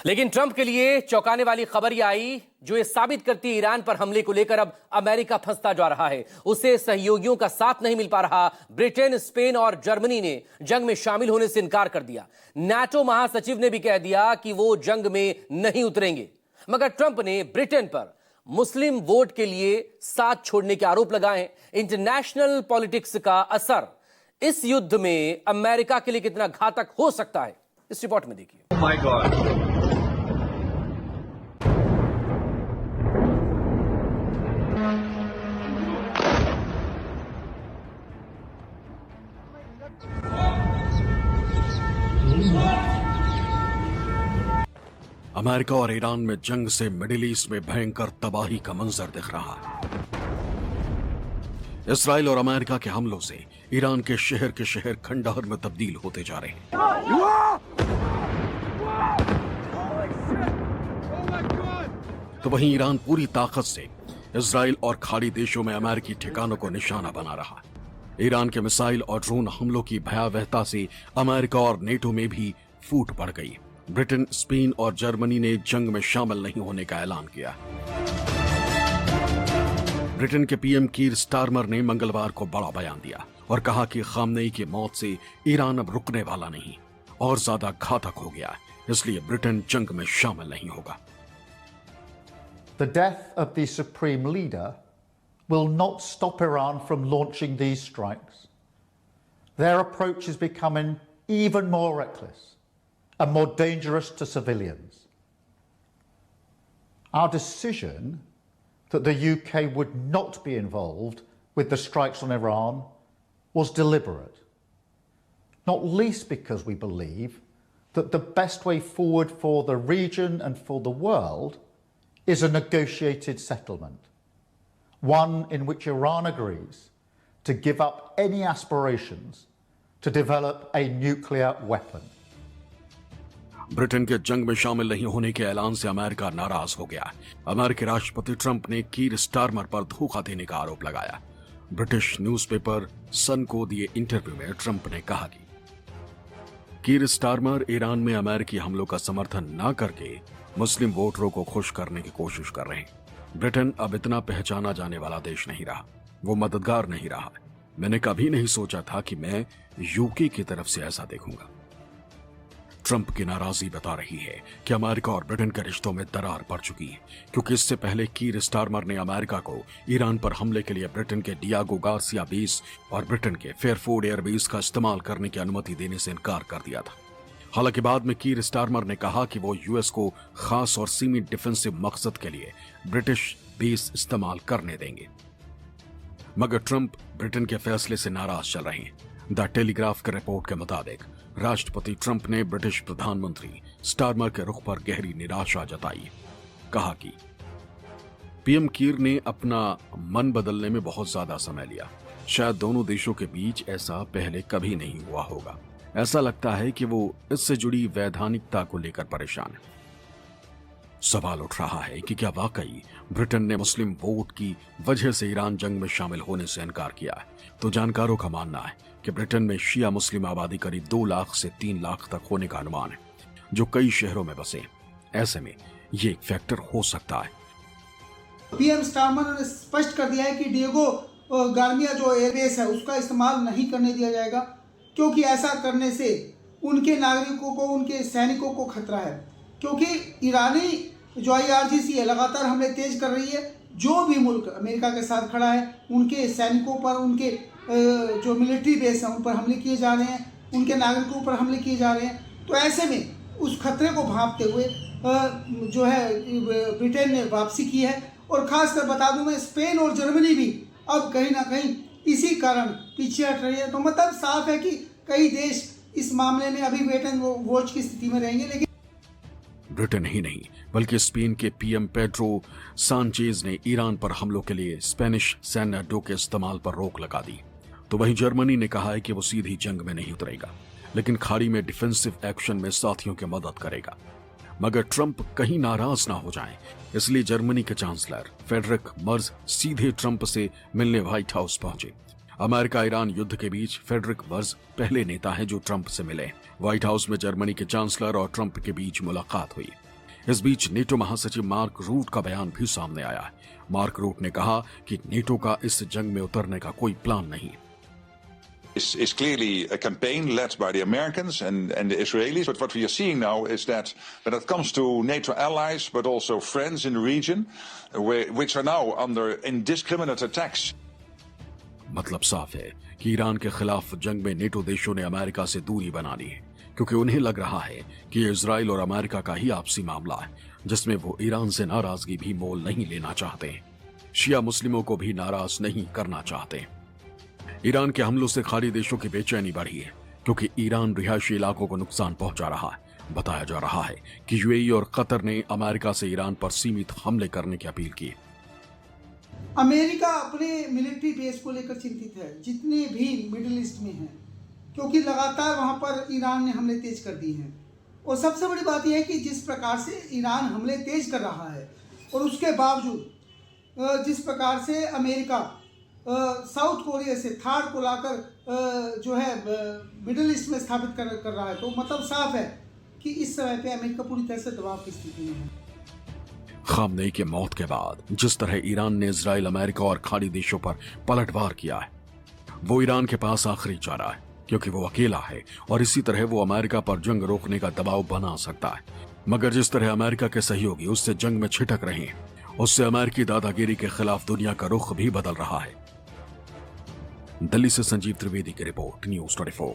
लेकिन ट्रंप के लिए चौंकाने वाली खबर यह आई जो ये साबित करती है ईरान पर हमले को लेकर अब अमेरिका फंसता जा रहा है। उसे सहयोगियों का साथ नहीं मिल पा रहा। ब्रिटेन, स्पेन और जर्मनी ने जंग में शामिल होने से इनकार कर दिया। नाटो महासचिव ने भी कह दिया कि वो जंग में नहीं उतरेंगे। मगर ट्रंप ने ब्रिटेन पर मुस्लिम वोट के लिए साथ छोड़ने के आरोप लगाए। इंटरनेशनल पॉलिटिक्स का असर इस युद्ध में अमेरिका के लिए कितना घातक हो सकता है, इस रिपोर्ट में देखिए। Oh my God. अमेरिका और ईरान में जंग से मिडिल ईस्ट में भयंकर तबाही का मंजर दिख रहा है। इसराइल और अमेरिका के हमलों से ईरान के शहर खंडहर में तब्दील होते जा रहे हैं। तो वहीं ईरान पूरी ताकत से इसराइल और खाड़ी देशों में अमेरिकी ठिकानों को निशाना बना रहा है। ईरान के मिसाइल और ड्रोन हमलों की भयावहता से अमेरिका और नेटो में भी फूट पड़ गई। ब्रिटेन, स्पेन और जर्मनी ने जंग में शामिल नहीं होने का ऐलान किया। ब्रिटेन के पीएम कीर स्टारमर ने मंगलवार को बड़ा बयान दिया और कहा कि खामनेई की मौत से ईरान अब रुकने वाला नहीं और ज्यादा घातक हो गया, इसलिए ब्रिटेन जंग में शामिल नहीं होगा। The death of the supreme leader will not stop Iran from launching these strikes. Their approach is becoming even more reckless and more dangerous to civilians. Our decision that the UK would not be involved with the strikes on Iran was deliberate, not least because we believe that the best way forward for the region and for the world is a negotiated settlement, one in which Iran agrees to give up any aspirations to develop a nuclear weapon. Britain के जंग में शामिल नहीं होने के ऐलान से America नाराज हो गया। अमेरिकी राष्ट्रपति ट्रंप ने कीर स्टारमर पर धोखा देने का आरोप लगाया। ब्रिटिश न्यूज़पेपर सन को दिए इंटरव्यू में ट्रंप ने कहा कि कीर स्टारमर ईरान में अमेरिकी हमलों का समर्थन न करके मुस्लिम वोटरों को खुश करने की कोशिश कर रहे हैं। ब्रिटेन अब इतना पहचाना जाने वाला देश नहीं रहा, वो मददगार नहीं रहा। मैंने कभी नहीं सोचा था कि मैं यूके की तरफ से ऐसा देखूंगा। ट्रंप की नाराजगी बता रही है कि अमेरिका और ब्रिटेन के रिश्तों में दरार पड़ चुकी है, क्योंकि इससे पहले कीर स्टारमर ने अमेरिका को ईरान पर हमले के लिए ब्रिटेन के डियागो गार्सिया बेस और ब्रिटेन के फेयरफोर्ड एयरबेस का इस्तेमाल करने की अनुमति देने से इनकार कर दिया था। हालांकि बाद में कीर स्टारमर ने कहा कि वो यूएस को खास और सीमित डिफेंसिव मकसद के लिए ब्रिटिश बेस इस्तेमाल करने देंगे। मगर ट्रंप ब्रिटेन के फैसले से नाराज चल रहे हैं। द टेलीग्राफ के रिपोर्ट के मुताबिक राष्ट्रपति ट्रंप ने ब्रिटिश प्रधानमंत्री स्टारमर के रुख पर गहरी निराशा जताई। कहा कि पीएम कीर ने अपना मन बदलने में बहुत ज्यादा समय लिया। शायद दोनों देशों के बीच ऐसा पहले कभी नहीं हुआ होगा। ऐसा लगता है कि वो इससे जुड़ी वैधानिकता को लेकर परेशान है। सवाल उठ रहा है कि क्या वाकई ब्रिटेन ने मुस्लिम वोट की वजह से ईरान जंग में शामिल होने से इनकार किया है। तो जानकारों का मानना है कि ब्रिटेन में शिया मुस्लिम आबादी करीब 2 लाख से 3 लाख तक होने का अनुमान है, जो कई शहरों में बसे। ऐसे में ये एक फैक्टर हो सकता है। पीएम स्टारमर ने स्पष्ट कर दिया है कि डिएगो गार्सिया जो एयरबेस है उसका इस्तेमाल नहीं करने दिया जाएगा, क्योंकि ऐसा करने से उनके नागरिकों को, उनके सैनिकों को खतरा है। क्योंकि ईरानी जो IRGC है लगातार हमले तेज कर रही है। जो भी मुल्क अमेरिका के साथ खड़ा है उनके सैनिकों पर, उनके जो मिलिट्री बेस है उन पर हमले किए जा रहे हैं, उनके नागरिकों पर हमले किए जा रहे हैं। तो ऐसे में उस खतरे को भांपते हुए जो है ब्रिटेन ने वापसी की है। और खासकर बता दूं मैं, स्पेन और जर्मनी भी अब कहीं ना कहीं इसी कारण पीछे हट रही है। तो मतलब साफ है कि कई देश इस मामले में अभी वेट एंड वॉच की स्थिति में रहेंगे। लेकिन ब्रिटेन ही नहीं बल्कि स्पेन के पीएम पेड्रो सांचेज ने ईरान पर हमलों के लिए स्पेनिश सैन्य अड्डों के इस्तेमाल पर रोक लगा दी। तो वहीं जर्मनी ने कहा है कि वो सीधी जंग में नहीं उतरेगा, लेकिन खाड़ी में डिफेंसिव एक्शन में साथियों की मदद करेगा। मगर ट्रंप कहीं नाराज ना हो जाएं, इसलिए जर्मनी के चांसलर फ्रेडरिक मर्ज सीधे ट्रंप से मिलने व्हाइट हाउस पहुंचे। अमेरिका ईरान युद्ध के बीच फ्रेडरिक मर्ज पहले नेता हैं जो ट्रंप से मिले। व्हाइट हाउस में जर्मनी के चांसलर और ट्रंप के बीच मुलाकात हुई। इस बीच नेटो महासचिव मार्क रूट का बयान भी सामने आया है। मार्क रूट ने कहा कि नेटो का इस जंग में उतरने का कोई प्लान नहीं। Is clearly a campaign led by the Americans and the Israelis. But what we are seeing now is that when it comes to NATO allies, but also friends in the region, which are now under indiscriminate attacks. मतलब साफ है कि Iran के खिलाफ जंग में NATO देशों ने अमेरिका से दूरी बना ली है, क्योंकि उन्हें लग रहा है कि ये इजराइल और अमेरिका का ही आपसी मामला है, जिसमें वो ईरान से नाराजगी भी मोल नहीं लेना चाहते, शिया मुस्लिमों को भी नाराज नहीं करना चाहते। ईरान के हमलों से खाड़ी देशों की बेचैनी बढ़ी है, क्योंकि ईरान रिहायशी इलाकों को नुकसान पहुंचा रहा है। बताया जा रहा है कि यूएई और कतर ने अमेरिका से ईरान पर सीमित हमले करने की अपील की। अमेरिका अपने मिलिट्री बेस को लेकर चिंतित है, जितने भी मिडिल ईस्ट में हैं, क्योंकि लगातार वहां पर ईरान ने हमले तेज कर दिए हैं। और सबसे बड़ी बात यह है कि जिस प्रकार से ईरान हमले तेज कर रहा है और उसके बावजूद जिस प्रकार से अमेरिका साउथ कोरिया से थार को लाकर जो है मिडिल ईस्ट में स्थापित कर रहा है, तो मतलब साफ है कि इस समय पे अमेरिका पूरी तरह से दबाव की स्थिति में है। खामनेई के मौत के बाद जिस तरह ईरान ने इजराइल, अमेरिका और खाड़ी देशों पर पलटवार किया है, वो ईरान के पास आखिरी चारा है, क्योंकि वो अकेला है और इसी तरह वो अमेरिका पर जंग रोकने का दबाव बना सकता है। मगर जिस तरह अमेरिका के सहयोगी उससे जंग में छिटक रहे हैं, उससे अमेरिकी दादागिरी के खिलाफ दुनिया का रुख भी बदल रहा है। दिल्ली से संजीव त्रिवेदी की रिपोर्ट, न्यूज़ 24।